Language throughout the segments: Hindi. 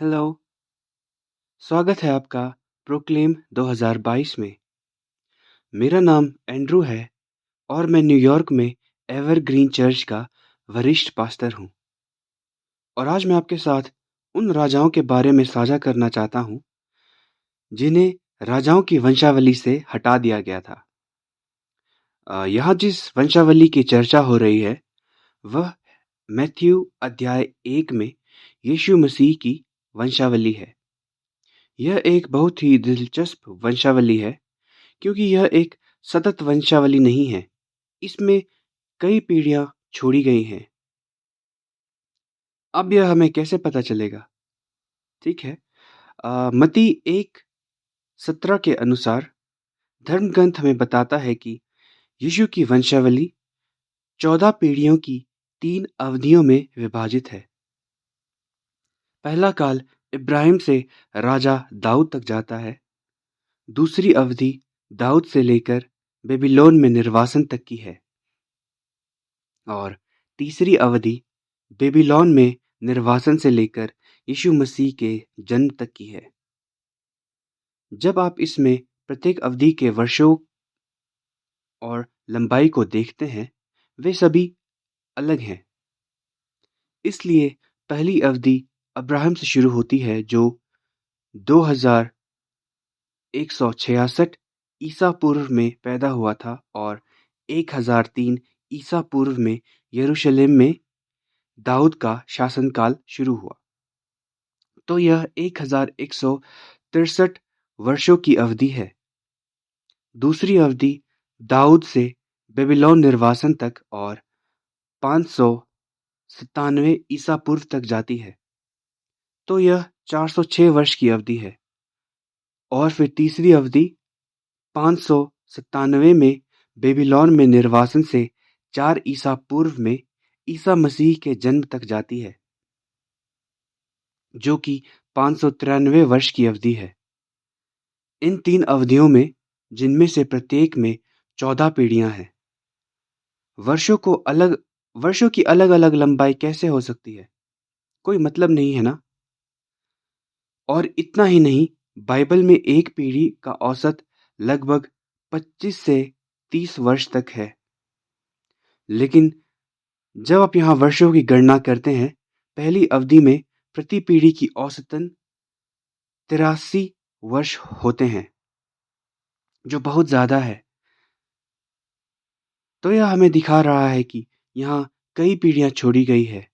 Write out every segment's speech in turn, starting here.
हेलो, स्वागत है आपका प्रोक्लेम 2022 में। मेरा नाम एंड्रू है और मैं न्यूयॉर्क में एवरग्रीन चर्च का वरिष्ठ पास्टर हूँ। और आज मैं आपके साथ उन राजाओं के बारे में साझा करना चाहता हूँ, जिन्हें राजाओं की वंशावली से हटा दिया गया था। यहाँ जिस वंशावली की चर्चा हो रही है, वह मैथ्यू अध्याय 1 में यीशु मसीह की वंशावली है। यह एक बहुत ही दिलचस्प वंशावली है, क्योंकि यह एक सतत वंशावली नहीं है। इसमें कई पीढ़ियां छोड़ी गई हैं। अब यह हमें कैसे पता चलेगा? ठीक है। मत्ती 1:17 के अनुसार धर्म ग्रंथ हमें बताता है कि यीशु की वंशावली 14 पीढ़ियों की 3 अवधियों में विभाजित है। पहला काल इब्राहिम से राजा दाऊद तक जाता है। दूसरी अवधि दाऊद से लेकर बेबीलोन में निर्वासन तक की है। और तीसरी अवधि बेबीलोन में निर्वासन से लेकर यीशु मसीह के जन्म तक की है। जब आप इसमें प्रत्येक अवधि के वर्षों और लंबाई को देखते हैं, वे सभी अलग हैं। इसलिए पहली अवधि अब्राहम से शुरू होती है, जो 2166 ईसा पूर्व में पैदा हुआ था और 1003 ईसा पूर्व में यरूशलेम में दाऊद का शासनकाल शुरू हुआ। तो यह 1163 वर्षों की अवधि है। दूसरी अवधि दाऊद से बेबीलोन निर्वासन तक और 597 ईसा पूर्व तक जाती है। तो यह 406 वर्ष की अवधि है। और फिर तीसरी अवधि 597 में बेबीलोन में निर्वासन से 4 ईसा पूर्व में ईसा मसीह के जन्म तक जाती है, जो कि 593 वर्ष की अवधि है। इन 3 अवधियों में, जिनमें से प्रत्येक में 14 पीढ़ियां हैं, वर्षों की अलग-अलग लंबाई कैसे हो सकती है? कोई मतलब नहीं है ना? और इतना ही नहीं, बाइबल में एक पीढ़ी का औसत लगभग 25 से 30 वर्ष तक है। लेकिन जब आप यहाँ वर्षों की गणना करते हैं, पहली अवधि में प्रति पीढ़ी की औसतन 83 वर्ष होते हैं, जो बहुत ज़्यादा है। तो यह हमें दिखा रहा है कि यहाँ कई पीढ़ियाँ छोड़ी गई है।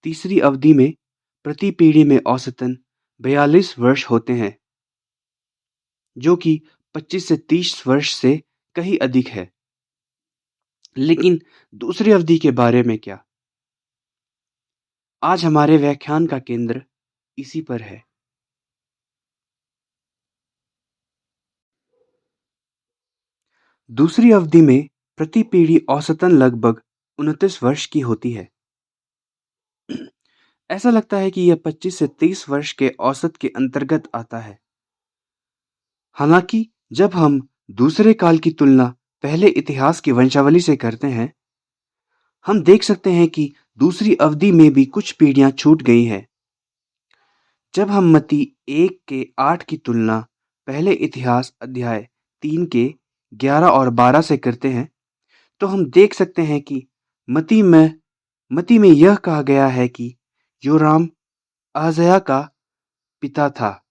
तीसरी अवधि में प्रति पीढ़ी में औसतन 42 वर्ष होते हैं, जो कि 25 से 30 वर्ष से कहीं अधिक है। लेकिन दूसरी अवधि के बारे में क्या? आज हमारे व्याख्यान का केंद्र इसी पर है। दूसरी अवधि में प्रति पीढ़ी औसतन लगभग 29 वर्ष की होती है। ऐसा लगता है कि यह 25 से 30 वर्ष के औसत के अंतर्गत आता है। हालांकि जब हम दूसरे काल की तुलना पहले इतिहास की वंशावली से करते हैं, हम देख सकते हैं कि दूसरी अवधि में भी कुछ पीढ़ियां छूट गई हैं। जब हम मत्ती 1 के 8 की तुलना पहले इतिहास अध्याय 3 के 11 और 12 से करते हैं, तो हम देख सकते हैं कि मत्ती में मत्ती में यह कहा गया है कि योराम अहज्याह का पिता था।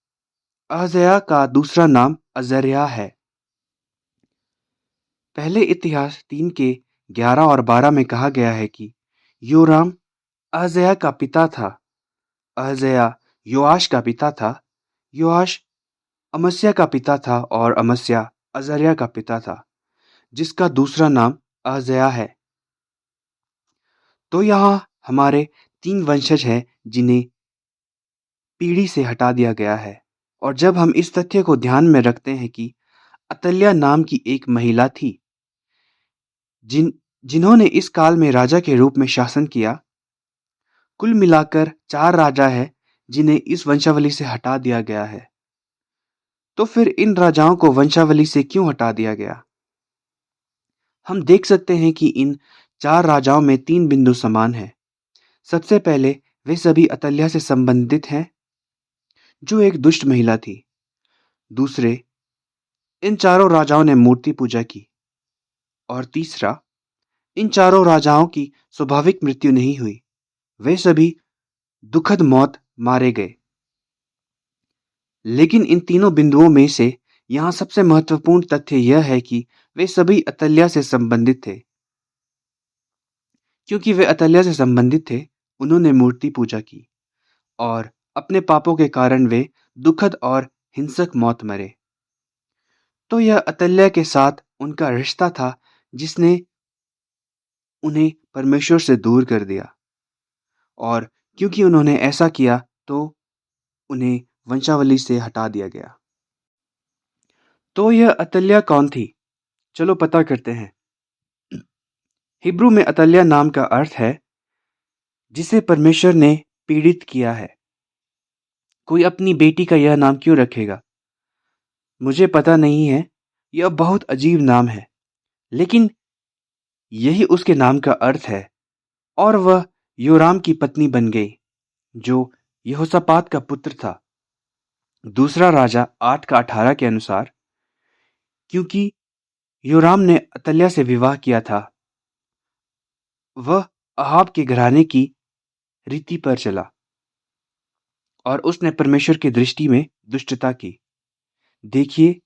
अहज्याह का दूसरा नाम अजर्याह है। पहले इतिहास 3 के 11 और 12 में कहा गया है कि योराम अहज्याह का पिता था। अहज्याह योआश का पिता था। योआश अमस्याह का पिता था और अमस्याह अजर्याह का पिता था, जिसका दूसरा नाम अहज्याह है। तो यहाँ हमारे 3 वंशज हैं, जिन्हें पीढ़ी से हटा दिया गया है। और जब हम इस तथ्य को ध्यान में रखते हैं कि अतल्याह नाम की एक महिला थी, जिन्होंने इस काल में राजा के रूप में शासन किया, कुल मिलाकर 4 राजा हैं जिन्हें इस वंशावली से हटा दिया गया है। तो फिर इन राजाओं को वंशावली से क्यों हटा दिया गया? हम देख सकते हैं कि इन 4 राजाओं में 3 बिंदु समान हैं। सबसे पहले, वे सभी अतल्याह से संबंधित हैं। जो एक दुष्ट महिला थी। दूसरे, इन चारों राजाओं ने मूर्ति पूजा की। और तीसरा, इन चारों राजाओं की स्वाभाविक मृत्यु नहीं हुई, वे सभी दुखद मौत मारे गए। लेकिन इन तीनों बिंदुओं में से यहाँ सबसे महत्वपूर्ण तथ्य यह है कि वे सभी अतल्या से संबंधित थे। क्योंकि वे अतल्या से संबंधित थे, उन्होंने मूर्ति पूजा की और अपने पापों के कारण वे दुखद और हिंसक मौत मरे। तो यह अतल्या के साथ उनका रिश्ता था जिसने उन्हें परमेश्वर से दूर कर दिया। और क्योंकि उन्होंने ऐसा किया तो उन्हें वंशावली से हटा दिया गया। तो यह अतल्या कौन थी? चलो पता करते हैं। हिब्रू में अतल्या नाम का अर्थ है जिसे परमेश्वर ने पीड़ित किया है। कोई अपनी बेटी का यह नाम क्यों रखेगा? मुझे पता नहीं है, यह बहुत अजीब नाम है, लेकिन यही उसके नाम का अर्थ है। और वह योराम की पत्नी बन गई, जो यहोशापात का पुत्र था। दूसरा राजा 8 का 18 के अनुसार, क्योंकि योराम ने अतल्या से विवाह किया था, वह अहाब के घराने की रीति पर चला और उसने परमेश्वर की दृष्टि में दुष्टता की। देखिए,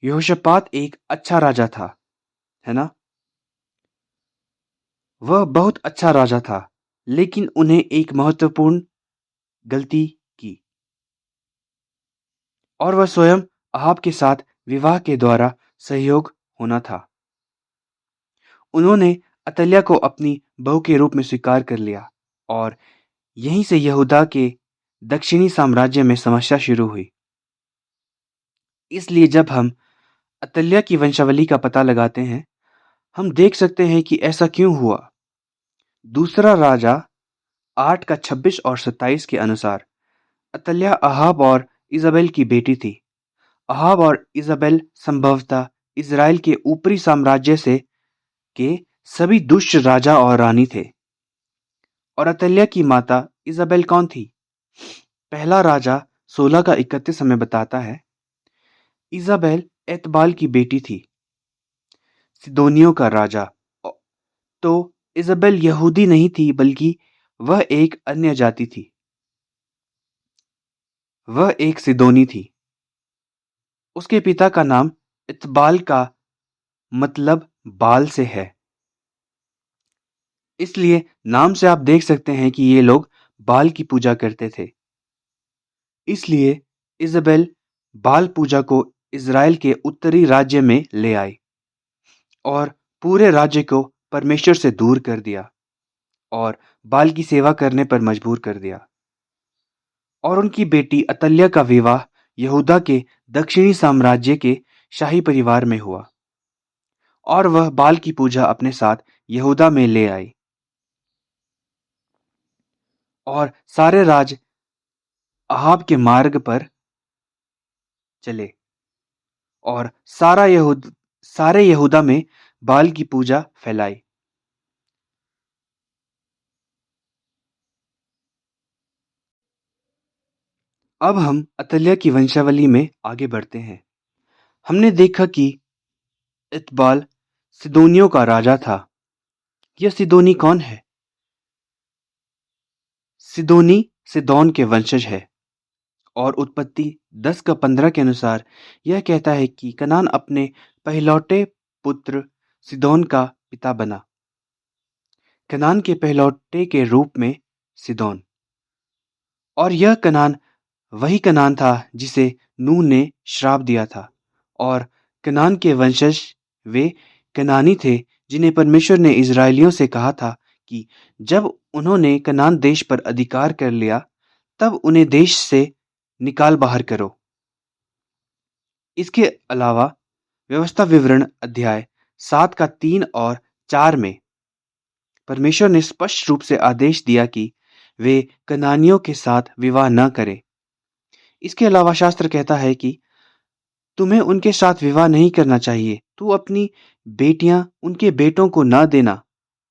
यहोशापात एक अच्छा राजा था, है ना? वह बहुत अच्छा राजा था, लेकिन उन्हें एक महत्वपूर्ण गलती की और वह स्वयं अहाब के साथ विवाह के द्वारा सहयोग होना था। उन्होंने अतल्या को अपनी बहू के रूप में स्वीकार कर लिया और यहीं से यहूदा के दक्षिणी साम्राज्य में समस्या शुरू हुई। इसलिए जब हम अतल्या की वंशावली का पता लगाते हैं, हम देख सकते हैं कि ऐसा क्यों हुआ। दूसरा राजा 8 का 26 और 27 के अनुसार, अतल्या अहाब और इज़ाबेल की बेटी थी। अहाब और इज़ाबेल संभवतः इज़राइल के ऊपरी साम्राज्य से के सभी दुष्ट राजा और रानी थे। और अतल्या की माता इज़ाबेल कौन थी? पहला राजा 16 का 31 हमें बताता है, इज़ाबेल एतबाल की बेटी थी, सिदोनियों का राजा। तो इज़ाबेल यहूदी नहीं थी, बल्कि वह एक अन्य जाति थी। वह एक सिदोनी थी। उसके पिता का नाम इतबाल का मतलब बाल से है। इसलिए नाम से आप देख सकते हैं कि ये लोग बाल की पूजा करते थे। इसलिए इज़ाबेल बाल पूजा को इज़राइल के उत्तरी राज्य में ले आई और पूरे राज्य को परमेश्वर से दूर कर दिया और बाल की सेवा करने पर मजबूर कर दिया। और उनकी बेटी अतल्या का विवाह यहूदा के दक्षिणी साम्राज्य के शाही परिवार में हुआ और वह बाल की पूजा अपने साथ यहूदा में ले आई। और सारे राज अहाब के मार्ग पर चले और सारे यहूदा में बाल की पूजा फैलाई। अब हम अतल्या की वंशावली में आगे बढ़ते हैं। हमने देखा कि इतबाल सिदोनियों का राजा था। यह सिदोनी कौन है? सिदोनी सिदोन के वंशज है और उत्पत्ति 10 का 15 के अनुसार यह कहता है कि कनान अपने पहलौठे पुत्र सिदोन का पिता बना। कनान के पहलौठे के रूप में सिदोन। और यह कनान वही कनान था जिसे नूह ने श्राप दिया था। और कनान के वंशज वे कनानी थे जिन्हें परमेश्वर ने इज़राइलियों से कहा था कि जब उन्होंने कनान देश पर अधिकार कर लिया, तब उन्हें देश से निकाल बाहर करो। इसके अलावा व्यवस्था विवरण अध्याय 7 का 3 और 4 में परमेश्वर ने स्पष्ट रूप से आदेश दिया कि वे कनानियों के साथ विवाह न करें। इसके अलावा शास्त्र कहता है कि तुम्हें उनके साथ विवाह नहीं करना चाहिए। तू अपनी बेटियां उनके बेटों को न देना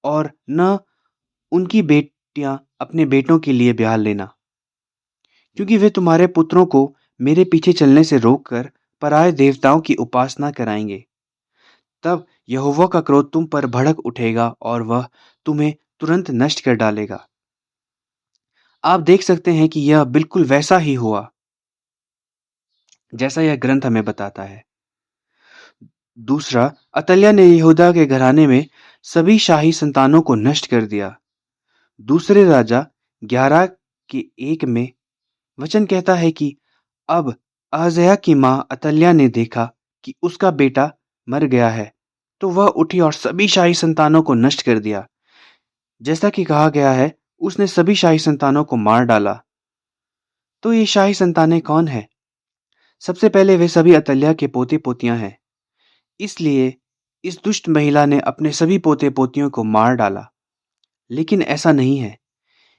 और न उनकी बेटियां अपने बेटों के लिए ब्याह लेना, क्योंकि वे तुम्हारे पुत्रों को मेरे पीछे चलने से रोककर पराये देवताओं की उपासना कराएंगे। तब यहोवा का क्रोध तुम पर भड़क उठेगा और वह तुम्हें तुरंत नष्ट कर डालेगा। आप देख सकते हैं कि यह बिल्कुल वैसा ही हुआ जैसा यह ग्रंथ हमें बताता है। दूसरा, अतल्याह ने यहूदा के घराने में सभी शाही संतानों को नष्ट कर दिया। दूसरे राजा 11 के 1 में वचन कहता है कि अब अहज्याह की माँ अतल्याह ने देखा कि उसका बेटा मर गया है, तो वह उठी और सभी शाही संतानों को नष्ट कर दिया। जैसा कि कहा गया है, उसने सभी शाही संतानों को मार डाला। तो ये शाही संतानें कौन है? सबसे पहले वे सभी अतल्याह के पोते पोतियां हैं। इसलिए इस दुष्ट महिला ने अपने सभी पोते पोतियों को मार डाला। लेकिन ऐसा नहीं है।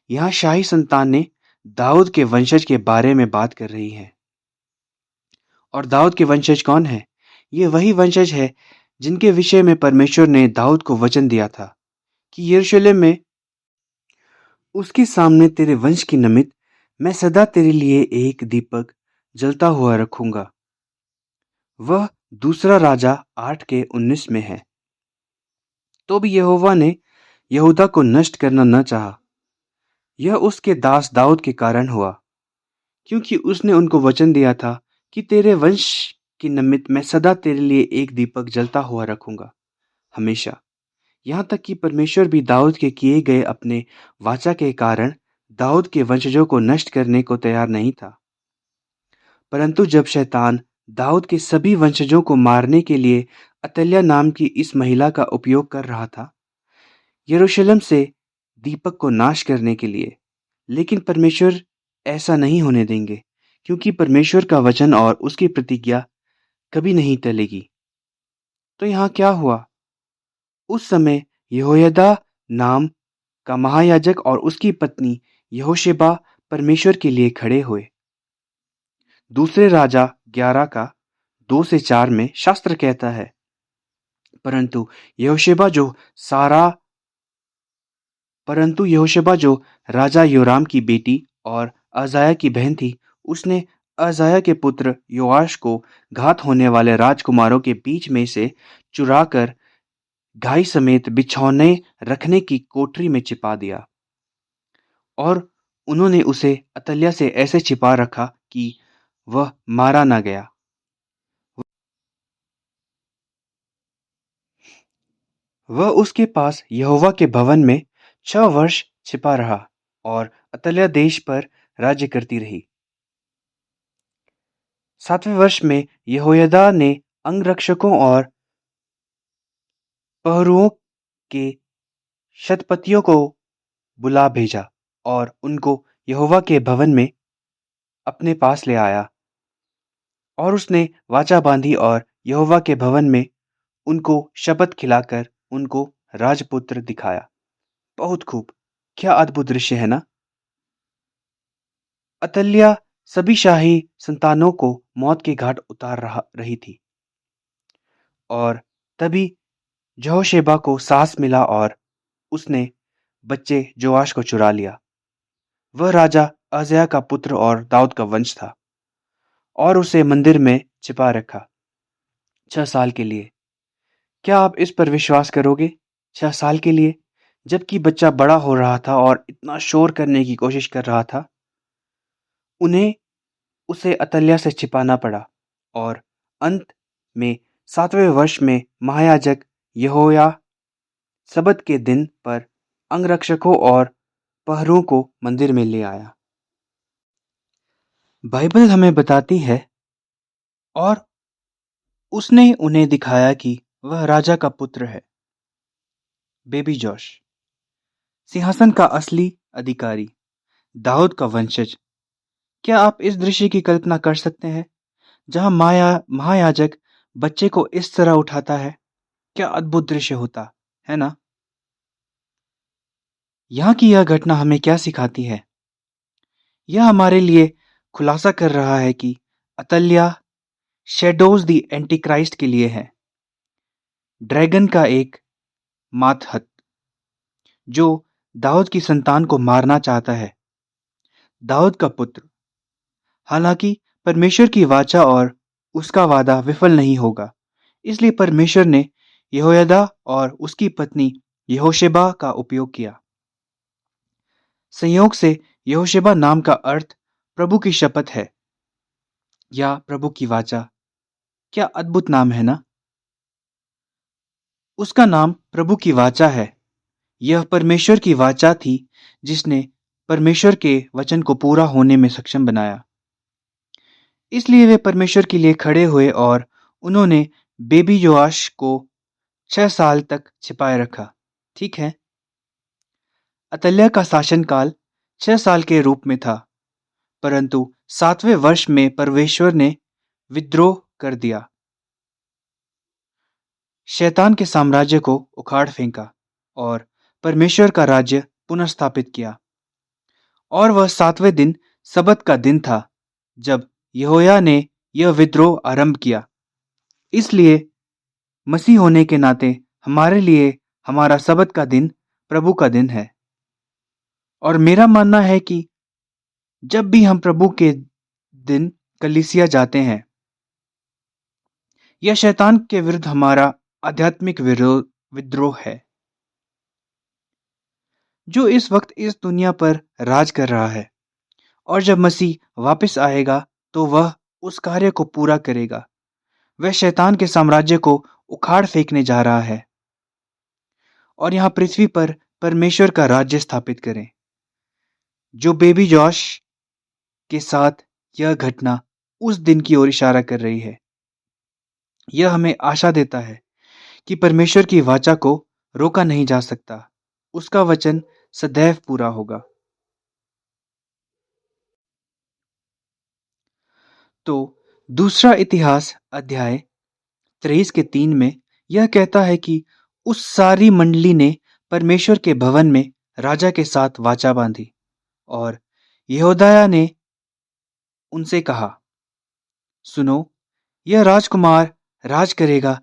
यहाँ शाही संतानें दाऊद के वंशज के बारे में बात कर रही हैं। और दाऊद के वंशज कौन है? ये वही वंशज है जिनके विषय में परमेश्वर ने दाऊद को वचन दिया था कि यरूशलेम में उसके सामने तेरे वंश की निमित्त मैं सदा तेरे लिए एक दीपक जलता हुआ रखूंगा। वह दूसरा राजा 8 के 19 में है। तो भी यहोवा ने यहूदा को नष्ट करना न चाहा। यह उसके दास दाऊद के कारण हुआ, क्योंकि उसने उनको वचन दिया था कि तेरे वंश की निमित्त मैं सदा तेरे लिए एक दीपक जलता हुआ रखूंगा, हमेशा। यहाँ तक कि परमेश्वर भी दाऊद के किए गए अपने वाचा के कारण दाऊद के वंशजों को नष्ट करने को तैयार नहीं था। परंतु जब शैतान दाऊद के सभी वंशजों को मारने के लिए अतल्याह नाम की इस महिला का उपयोग कर रहा था, यरूशलेम से दीपक को नाश करने के लिए, लेकिन परमेश्वर ऐसा नहीं होने देंगे, क्योंकि परमेश्वर का वचन और उसकी प्रतिज्ञा कभी नहीं टलेगी। तो यहाँ क्या हुआ? उस समय यहोयादा नाम का महायाजक और उसकी पत्नी यहोशेबा परमेश्वर के लिए खड़े हुए। दूसरे राजा 11 का 2 से 4 में शास्त्र कहता है, परंतु यहोशेबा जो सारा परंतु यहोशेबा जो राजा योराम की बेटी और अहज्याह की बहन थी, उसने अहज्याह के पुत्र योआश को घात होने वाले राजकुमारों के बीच में से चुराकर गाय समेत बिछौने रखने की कोठरी में छिपा दिया। और उन्होंने उसे अतल्याह से ऐसे छिपा रखा कि वह मारा न गया। वह उसके पास यहोवा के भवन में 6 वर्ष छिपा रहा और अतल्याह देश पर राज्य करती रही। 7वें वर्ष में यहोयादा ने अंगरक्षकों और पहरुओं के शतपतियों को बुला भेजा और उनको यहोवा के भवन में अपने पास ले आया। और उसने वाचा बांधी और यहोवा के भवन में उनको शपथ खिलाकर उनको राजपुत्र दिखाया। बहुत खूब, क्या अद्भुत दृश्य है ना? अतल्याह सभी शाही संतानों को मौत के घाट उतार रही थी। और तभी यहोशेबा को साहस मिला और उसने बच्चे जोआश को चुरा लिया। वह राजा अहज्याह का पुत्र और दाऊद का वंश था, और उसे मंदिर में छिपा रखा 6 साल के लिए। क्या आप इस पर विश्वास करोगे? 6 साल के लिए, जबकि बच्चा बड़ा हो रहा था और इतना शोर करने की कोशिश कर रहा था, उन्हें उसे अतल्याह से छिपाना पड़ा। और अंत में 7वें वर्ष में महायाजक यहोया सबत के दिन पर अंगरक्षकों और पहरुओं को मंदिर में ले आया। बाइबल हमें बताती है, और उसने उन्हें दिखाया कि वह राजा का पुत्र है, बेबी जोश, सिंहासन का असली अधिकारी, दाऊद का वंशज। क्या आप इस दृश्य की कल्पना कर सकते हैं, जहां महायाजक बच्चे को इस तरह उठाता है? क्या अद्भुत दृश्य होता है ना? यहाँ की यह घटना हमें क्या सिखाती है? यह हमारे लिए खुलासा कर रहा है कि अतल्याह शेडोज द एंटीक्राइस्ट के लिए है, ड्रैगन का एक मातहत जो दाऊद की संतान को मारना चाहता है। दाऊद का पुत्र हालांकि परमेश्वर की वाचा और उसका वादा विफल नहीं होगा। इसलिए परमेश्वर ने यहोयादा और उसकी पत्नी यहोशेबा का उपयोग किया। संयोग से यहोशेबा नाम का अर्थ प्रभु की शपथ है या प्रभु की वाचा। क्या अद्भुत नाम है ना। उसका नाम प्रभु की वाचा है। यह परमेश्वर की वाचा थी जिसने परमेश्वर के वचन को पूरा होने में सक्षम बनाया। इसलिए वे परमेश्वर के लिए खड़े हुए और उन्होंने बेबी योआश को 6 साल तक छिपाए रखा। ठीक है। अतल्याह का शासनकाल 6 साल के रूप में था, परंतु 7वें वर्ष में परमेश्वर ने विद्रोह कर दिया, शैतान के साम्राज्य को उखाड़ फेंका और परमेश्वर का राज्य पुनर्स्थापित किया। और वह 7वें दिन सबत का दिन था जब यहोया ने यह विद्रोह आरंभ किया। इसलिए मसीह होने के नाते हमारे लिए हमारा सबत का दिन प्रभु का दिन है। और मेरा मानना है कि जब भी हम प्रभु के दिन कलीसिया जाते हैं, यह शैतान के विरुद्ध हमारा आध्यात्मिक विद्रोह है जो इस वक्त इस दुनिया पर राज कर रहा है। और जब मसीह वापस आएगा तो वह उस कार्य को पूरा करेगा। वह शैतान के साम्राज्य को उखाड़ फेंकने जा रहा है और यहाँ पृथ्वी पर परमेश्वर का राज्य स्थापित करें। जो बेबी जॉश के साथ यह घटना उस दिन की ओर इशारा कर रही है। यह हमें आशा देता है कि परमेश्वर की वाचा को रोका नहीं जा सकता। उसका वचन सदैव पूरा होगा। तो दूसरा इतिहास अध्याय 23 के 3 में यह कहता है कि उस सारी मंडली ने परमेश्वर के भवन में राजा के साथ वाचा बांधी और यहोदाया ने उनसे कहा, सुनो, यह राजकुमार राज करेगा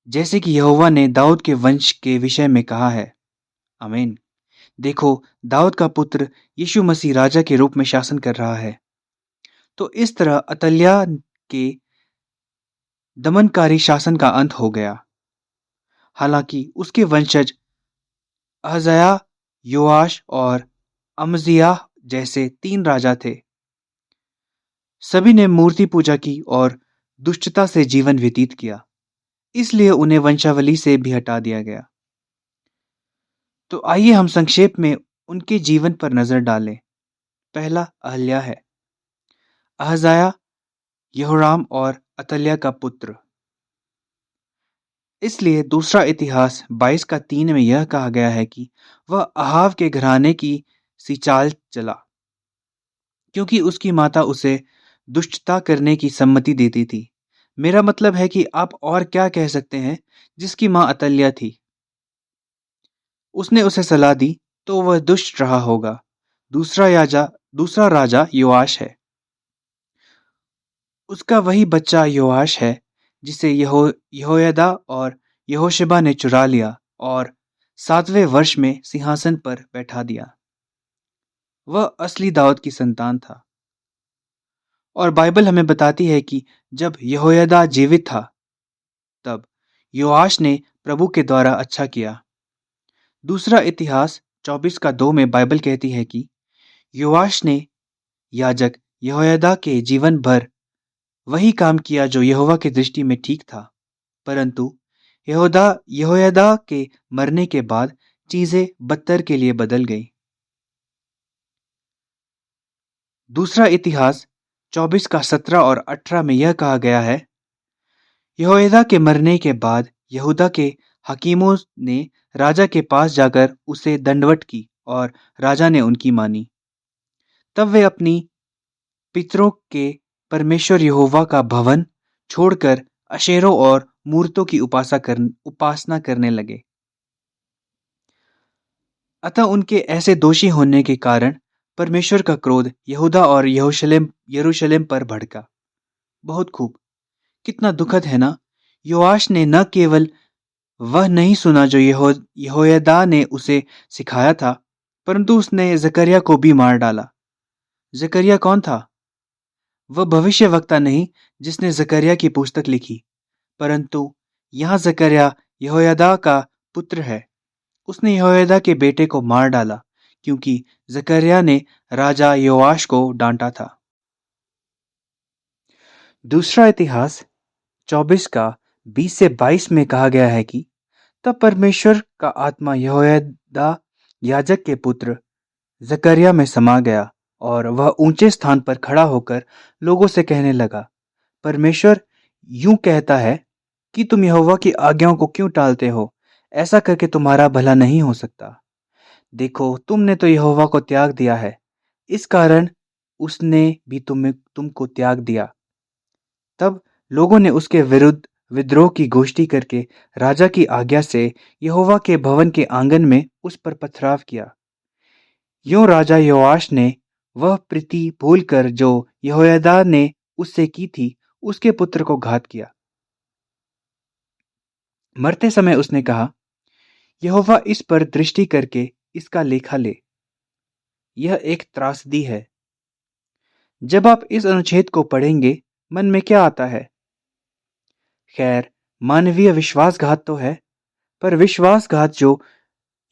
जैसे कि यहोवा ने दाऊद के वंश के विषय में कहा है। आमीन। देखो, दाऊद का पुत्र यीशु मसीह राजा के रूप में शासन कर रहा है। तो इस तरह अतल्याह के दमनकारी शासन का अंत हो गया। हालांकि उसके वंशज अहज्याह, योआश और अमजियाह जैसे 3 राजा थे। सभी ने मूर्ति पूजा की और दुष्टता से जीवन व्यतीत किया, इसलिए उन्हें वंशावली से भी हटा दिया गया। तो आइए हम संक्षेप में उनके जीवन पर नजर डालें। पहला अहल्या है। अहज्याह यहोराम और अतल्याह का पुत्र। इसलिए दूसरा इतिहास 22 का 3 में यह कहा गया है कि वह अहाव के घराने की सी चाल चला, क्योंकि उसकी माता उसे दुष्टता करने की सम्मति देती थी। मेरा मतलब है कि आप और क्या कह सकते हैं, जिसकी माँ अतल्याह थी, उसने उसे सलाह दी तो वह दुष्ट रहा होगा। दूसरा राजा योआश है। उसका वही बच्चा योआश है जिसे यहोयादा और यहोशेबा ने चुरा लिया और 7वें वर्ष में सिंहासन पर बैठा दिया। वह असली दाऊद की संतान था। और बाइबल हमें बताती है कि जब यहोयादा जीवित था तब योआश ने प्रभु के द्वारा अच्छा किया। दूसरा इतिहास 24 का 2 में बाइबल कहती है कि योआश ने याजक यहोयादा के जीवन भर वही काम किया जो यहोवा की दृष्टि में ठीक था, परंतु यहोयादा के मरने के बाद चीजें बदतर के लिए बदल गई। दूसरा इतिहास 24 का 17 और 18 में यह कहा गया है, यहोयादा के मरने के बाद यहूदा के हकीमों ने राजा के पास जाकर उसे दंडवत की और राजा ने उनकी मानी। तब वे अपनी पितरों के परमेश्वर यहोवा का भवन छोड़कर अशेरों और मूर्तों की उपासना करने लगे। अतः उनके ऐसे दोषी होने के कारण परमेश्वर का क्रोध यहूदा और यरूशलेम पर भड़का। बहुत खूब। कितना दुखद है ना। योआश ने न केवल वह नहीं सुना जो यहोयादा ने उसे सिखाया था, परंतु उसने जकरिया को भी मार डाला। जकरिया कौन था? वह भविष्यवक्ता नहीं जिसने जकरिया की पुस्तक लिखी, परंतु यहाँ जकरिया यहोयादा का पुत्र है। उसने यहोयादा के बेटे को मार डाला क्योंकि जकरिया ने राजा योआश को डांटा था। दूसरा इतिहास 24 का 20 से 22 में कहा गया है कि तब परमेश्वर का आत्मा यहोयादा याजक के पुत्र जकरिया में समा गया और वह ऊंचे स्थान पर खड़ा होकर लोगों से कहने लगा, परमेश्वर यूं कहता है कि तुम यहोवा की आज्ञाओं को क्यों टालते हो? ऐसा करके तुम्हारा भला नहीं हो सकता। देखो, तुमने तो यहोवा को त्याग दिया है, इस कारण उसने भी तुमको त्याग दिया। तब लोगों ने उसके विरुद्ध विद्रोह की गोष्ठी करके राजा की आज्ञा से यहोवा के भवन के आंगन में उस पर पथराव किया। यूं राजा योआश ने वह प्रीति भूलकर जो यहोयादा ने उससे की थी, उसके पुत्र को घात किया। मरते समय उसने कहा, यहोवा इस पर दृष्टि करके इसका लेखा ले। यह एक त्रासदी है। जब आप इस अनुच्छेद को पढ़ेंगे, मन में क्या आता है? खैर, मानवीय विश्वासघात तो है, पर विश्वासघात जो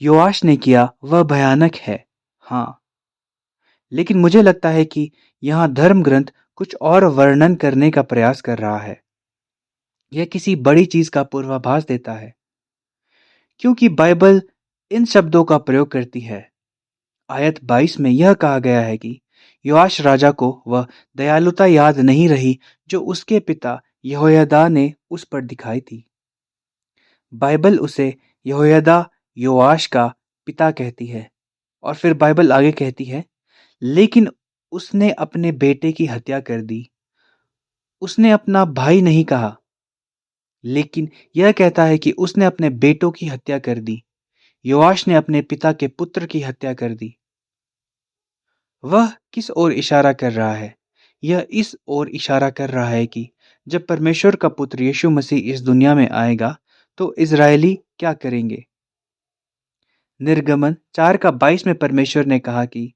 योआश ने किया वह भयानक है। हाँ, लेकिन मुझे लगता है कि यहाँ धर्म ग्रंथ कुछ और वर्णन करने का प्रयास कर रहा है। यह किसी बड़ी चीज का पूर्वाभास देता है, क्योंकि बाइबल इन शब्दों का प्रयोग करती है। आयत 22 में यह कहा गया है कि योआश राजा को वह दयालुता याद नहीं रही जो उसके पिता यहोयादा ने उस पर दिखाई थी। बाइबल उसे यहोयादा योआश का पिता कहती है और फिर बाइबल आगे कहती है, लेकिन उसने अपने बेटे की हत्या कर दी। उसने अपना भाई नहीं कहा, लेकिन यह कहता है कि उसने अपने बेटों की हत्या कर दी। योआश ने अपने पिता के पुत्र की हत्या कर दी। वह किस ओर इशारा कर रहा है? यह इस ओर इशारा कर रहा है कि जब परमेश्वर का पुत्र यीशु मसीह इस दुनिया में आएगा, तो इजरायली क्या करेंगे? निर्गमन 4 का 22 में परमेश्वर ने कहा कि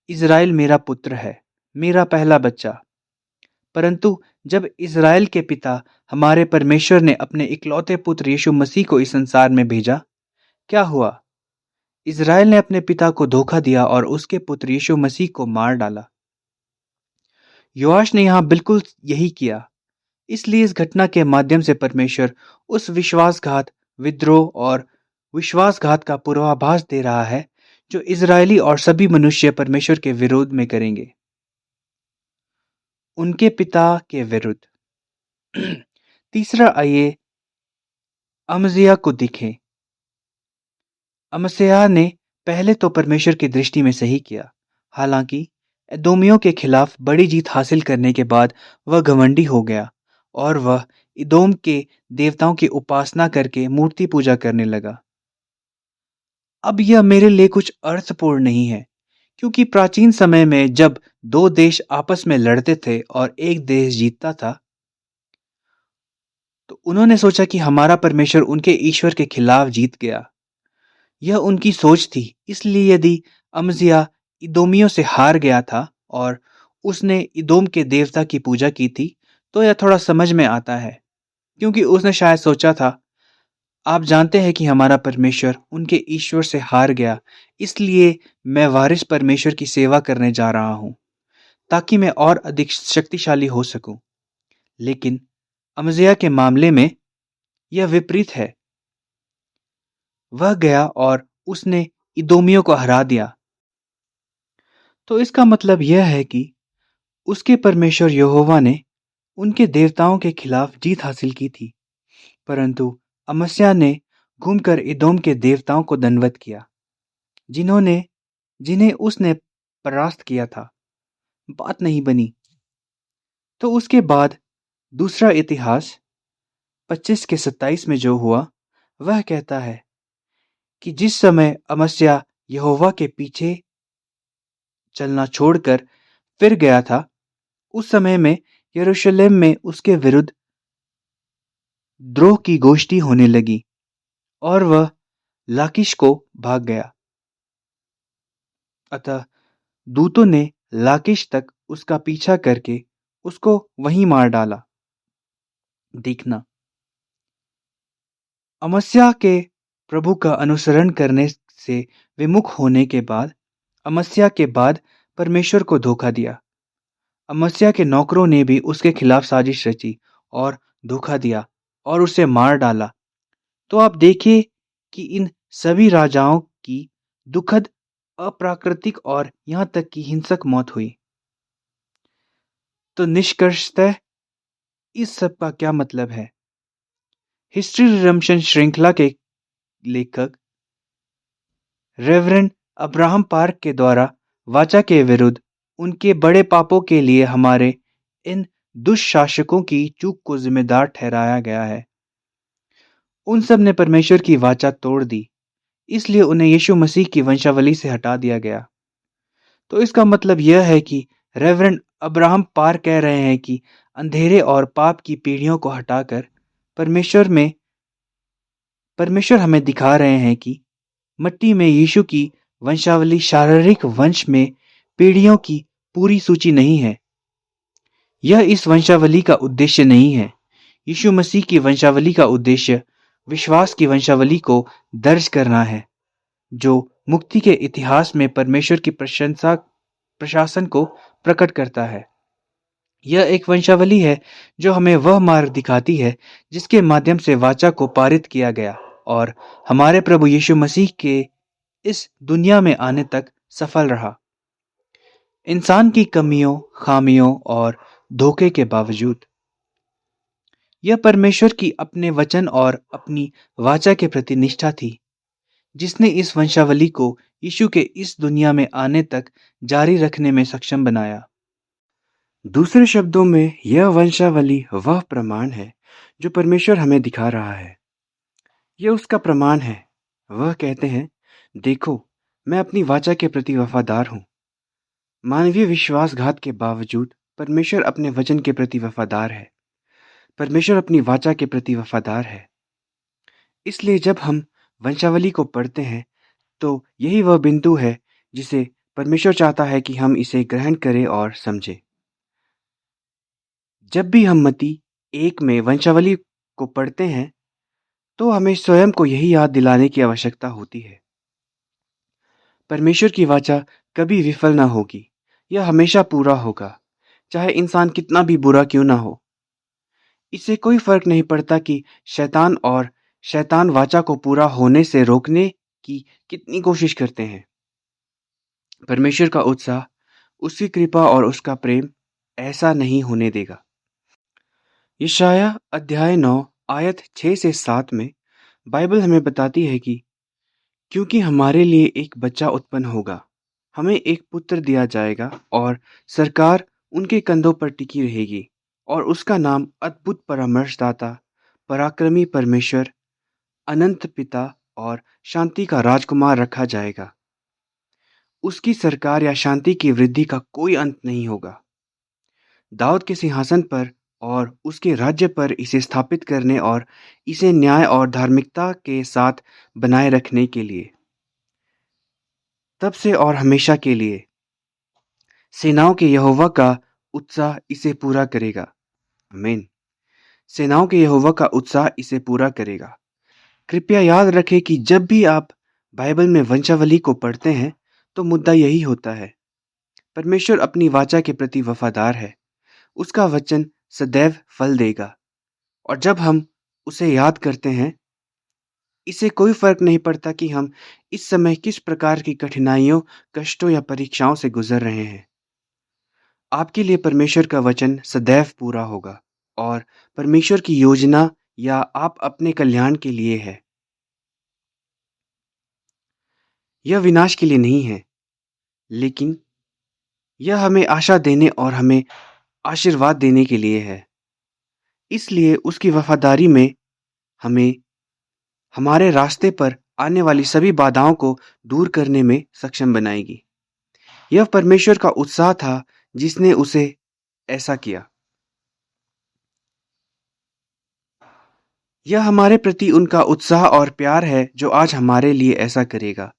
इजराइल मेरा पुत्र है, मेरा पहला बच्चा। परंतु जब इजराइल के पिता हमारे परमेश्वर ने अपने इकलौते पुत्र यीशु मसीह को इस संसार में भेजा, क्या हुआ? इजराइल ने अपने पिता को धोखा दिया और उसके पुत्र यीशु मसीह को मार डाला। योआश ने यहां बिल्कुल यही किया। इसलिए इस घटना के माध्यम से परमेश्वर उस विश्वासघात, विद्रोह और विश्वासघात का पूर्वाभास दे रहा है जो इजरायली और सभी मनुष्य परमेश्वर के विरोध में करेंगे, उनके पिता के विरुद्ध। तीसरा, आइए अमजिया को देखें। अमस्याह ने पहले तो परमेश्वर की दृष्टि में सही किया। हालांकि एदोमियों के खिलाफ बड़ी जीत हासिल करने के बाद वह घमंडी हो गया और वह इदोम के देवताओं की उपासना करके मूर्ति पूजा करने लगा। अब यह मेरे लिए कुछ अर्थपूर्ण नहीं है, क्योंकि प्राचीन समय में जब दो देश आपस में लड़ते थे और एक देश जीतता था, तो उन्होंने सोचा कि हमारा परमेश्वर उनके ईश्वर के खिलाफ जीत गया। यह उनकी सोच थी। इसलिए यदि अमजिया इदोमियों से हार गया था और उसने इदोम के देवता की पूजा की थी, तो यह थोड़ा समझ में आता है, क्योंकि उसने शायद सोचा था, आप जानते हैं कि हमारा परमेश्वर उनके ईश्वर से हार गया, इसलिए मैं वारिस परमेश्वर की सेवा करने जा रहा हूं ताकि मैं और अधिक शक्तिशाली हो सकूं। लेकिन अमजिया के मामले में यह विपरीत है। वह गया और उसने इदोमियों को हरा दिया। तो इसका मतलब यह है कि उसके परमेश्वर यहोवा ने उनके देवताओं के खिलाफ जीत हासिल की थी, परंतु अमस्या ने घूमकर इदोम के देवताओं को दंडवत किया, जिन्हें उसने परास्त किया था। बात नहीं बनी। तो उसके बाद दूसरा इतिहास 25 के 27 में जो हुआ, वह कहता है कि जिस समय अमस्या यहोवा के पीछे चलना छोड़कर फिर गया था, उस समय में यरूशलेम में उसके विरुद्ध द्रोह की गोष्ठी होने लगी और वह लाकीश को भाग गया। अतः दूतों ने लाकीश तक उसका पीछा करके उसको वहीं मार डाला। देखना, अमस्या के प्रभु का अनुसरण करने से विमुख होने के बाद, अमस्या के बाद परमेश्वर को धोखा दिया। अमस्या के नौकरों ने भी उसके खिलाफ साजिश रची और धोखा दिया और उसे मार डाला। तो आप देखिए कि इन सभी राजाओं की दुखद, अप्राकृतिक और यहाँ तक कि हिंसक मौत हुई। तो निष्कर्षतः इस सब का क्या मतलब है? हिस्ट्री रिडम्पशन श्रृंखला के लेखक रेवरेंड अब्राहम पार्क के द्वारा वाचा के विरुद्ध उनके बड़े पापों के लिए हमारे इन दुष्शासकों की चूक को जिम्मेदार ठहराया गया है। उन सब ने परमेश्वर की वाचा तोड़ दी, इसलिए उन्हें यीशु मसीह की वंशावली से हटा दिया गया। तो इसका मतलब यह है कि रेवरेंड अब्राहम पार कह रहे हैं कि अंधेरे और पाप की पीढ़ियों को हटाकर परमेश्वर हमें दिखा रहे हैं कि मिट्टी में यीशु की वंशावली शारीरिक वंश में पीढ़ियों की पूरी सूची नहीं है। यह इस वंशावली का उद्देश्य नहीं है। यीशु मसीह की वंशावली का उद्देश्य विश्वास की वंशावली को दर्ज करना है, जो मुक्ति के इतिहास में परमेश्वर की प्रशासन को प्रकट करता है। यह एक वंशावली है जो हमें वह मार्ग दिखाती है जिसके माध्यम से वाचा को पारित किया गया और हमारे प्रभु यीशु मसीह के इस दुनिया में आने तक सफल रहा। इंसान की कमियों, खामियों और धोखे के बावजूद यह परमेश्वर की अपने वचन और अपनी वाचा के प्रति निष्ठा थी, जिसने इस वंशावली को यीशु के इस दुनिया में आने तक जारी रखने में सक्षम बनाया। दूसरे शब्दों में, यह वंशावली वह प्रमाण है जो परमेश्वर हमें दिखा रहा है। यह उसका प्रमाण है। वह कहते हैं, देखो, मैं अपनी वाचा के प्रति वफादार हूँ। मानवीय विश्वासघात के बावजूद परमेश्वर अपने वचन के प्रति वफादार है। परमेश्वर अपनी वाचा के प्रति वफादार है। इसलिए जब हम वंशावली को पढ़ते हैं तो यही वह बिंदु है जिसे परमेश्वर चाहता है कि हम इसे ग्रहण करें और समझें। जब भी हम मत्ती 1 में वंशावली को पढ़ते हैं तो हमें स्वयं को यही याद दिलाने की आवश्यकता होती है। परमेश्वर की वाचा कभी विफल ना होगी। यह हमेशा पूरा होगा, चाहे इंसान कितना भी बुरा क्यों ना हो। इससे कोई फर्क नहीं पड़ता कि शैतान वाचा को पूरा होने से रोकने की कितनी कोशिश करते हैं। परमेश्वर का उत्साह, उसकी कृपा और उसका प्रेम ऐसा नहीं होने देगा। यशायाह अध्याय 9 आयत 6 से 7 में बाइबल हमें बताती है कि क्योंकि हमारे लिए एक बच्चा उत्पन्न होगा, हमें एक पुत्र दिया जाएगा और सरकार उनके कंधों पर टिकी रहेगी और उसका नाम अद्भुत परामर्शदाता, पराक्रमी परमेश्वर, अनंत पिता और शांति का राजकुमार रखा जाएगा। उसकी सरकार या शांति की वृद्धि का कोई अंत नहीं होगा। दाऊद के सिंहासन पर और उसके राज्य पर इसे स्थापित करने और इसे न्याय और धार्मिकता के साथ बनाए रखने के लिए, तब से और हमेशा के लिए। सेनाओं के यहोवा का उत्साह इसे पूरा करेगा। आमीन। सेनाओं के यहोवा का उत्साह इसे पूरा करेगा। कृपया याद रखें कि जब भी आप बाइबल में वंशावली को पढ़ते हैं तो मुद्दा यही होता है। परमेश्वर अपनी वाचा के प्रति वफादार है। उसका वचन सदैव फल देगा और जब हम उसे याद करते हैं, इससे कोई फर्क नहीं पड़ता कि हम इस समय किस प्रकार की कठिनाइयों, कष्टों या परीक्षाओं से गुजर रहे हैं। आपके लिए परमेश्वर का वचन सदैव पूरा होगा और परमेश्वर की योजना या आप अपने कल्याण के लिए है। यह विनाश के लिए नहीं है, लेकिन यह हमें आशा देने और हमें आशीर्वाद देने के लिए है। इसलिए उसकी वफादारी में हमें हमारे रास्ते पर आने वाली सभी बाधाओं को दूर करने में सक्षम बनाएगी। यह परमेश्वर का उत्साह था जिसने उसे ऐसा किया। यह हमारे प्रति उनका उत्साह और प्यार है जो आज हमारे लिए ऐसा करेगा।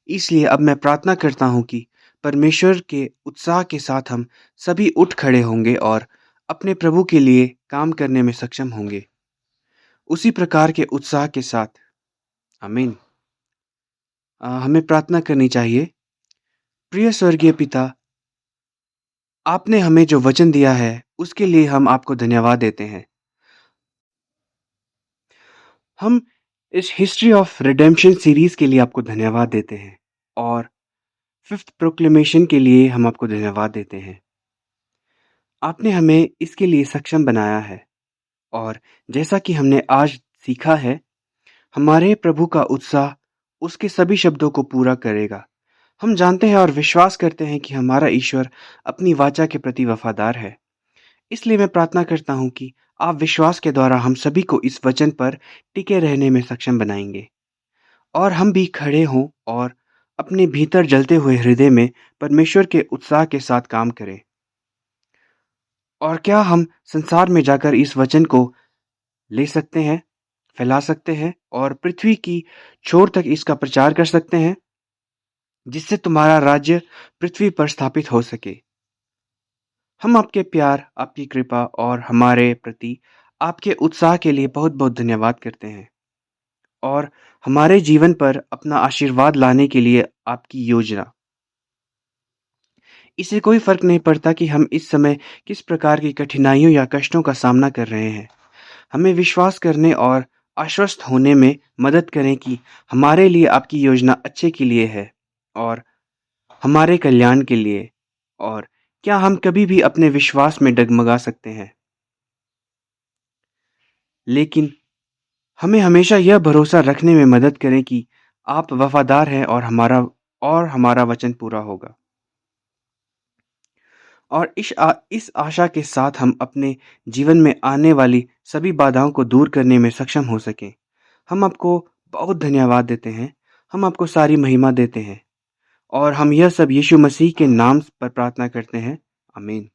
इसलिए अब मैं प्रार्थना करता हूँ कि परमेश्वर के उत्साह के साथ हम सभी उठ खड़े होंगे और अपने प्रभु के लिए काम करने में सक्षम होंगे, उसी प्रकार के उत्साह के साथ। आमीन। हमें प्रार्थना करनी चाहिए। प्रिय स्वर्गीय पिता, आपने हमें जो वचन दिया है उसके लिए हम आपको धन्यवाद देते हैं। हम इस हिस्ट्री ऑफ रिडेम्पशन सीरीज के लिए आपको धन्यवाद देते हैं और फिफ्थ प्रोक्लेमेशन के लिए हम आपको धन्यवाद देते हैं। आपने हमें इसके लिए सक्षम बनाया है और जैसा कि हमने आज सीखा है, हमारे प्रभु का उत्साह उसके सभी शब्दों को पूरा करेगा। हम जानते हैं और विश्वास करते हैं कि हमारा ईश्वर अपनी वाचा के प्रति वफादार है। इसलिए मैं प्रार्थना करता हूँ कि आप विश्वास के द्वारा हम सभी को इस वचन पर टिके रहने में सक्षम बनाएंगे और हम भी खड़े हों और अपने भीतर जलते हुए हृदय में परमेश्वर के उत्साह के साथ काम करें। और क्या हम संसार में जाकर इस वचन को ले सकते हैं, फैला सकते हैं और पृथ्वी की छोर तक इसका प्रचार कर सकते हैं, जिससे तुम्हारा राज्य पृथ्वी पर स्थापित हो सके। हम आपके प्यार, आपकी कृपा और हमारे प्रति आपके उत्साह के लिए बहुत बहुत धन्यवाद करते हैं और हमारे जीवन पर अपना आशीर्वाद लाने के लिए आपकी योजना। इससे कोई फर्क नहीं पड़ता कि हम इस समय किस प्रकार की कठिनाइयों या कष्टों का सामना कर रहे हैं। हमें विश्वास करने और आश्वस्त होने में मदद करें कि हमारे लिए आपकी योजना अच्छे के लिए है और हमारे कल्याण के लिए। और क्या हम कभी भी अपने विश्वास में डगमगा सकते हैं, लेकिन हमें हमेशा यह भरोसा रखने में मदद करें कि आप वफादार हैं और हमारा वचन पूरा होगा। और इस आशा के साथ हम अपने जीवन में आने वाली सभी बाधाओं को दूर करने में सक्षम हो सकें। हम आपको बहुत धन्यवाद देते हैं। हम आपको सारी महिमा देते हैं और हम यह सब यीशु मसीह के नाम पर प्रार्थना करते हैं। आमीन।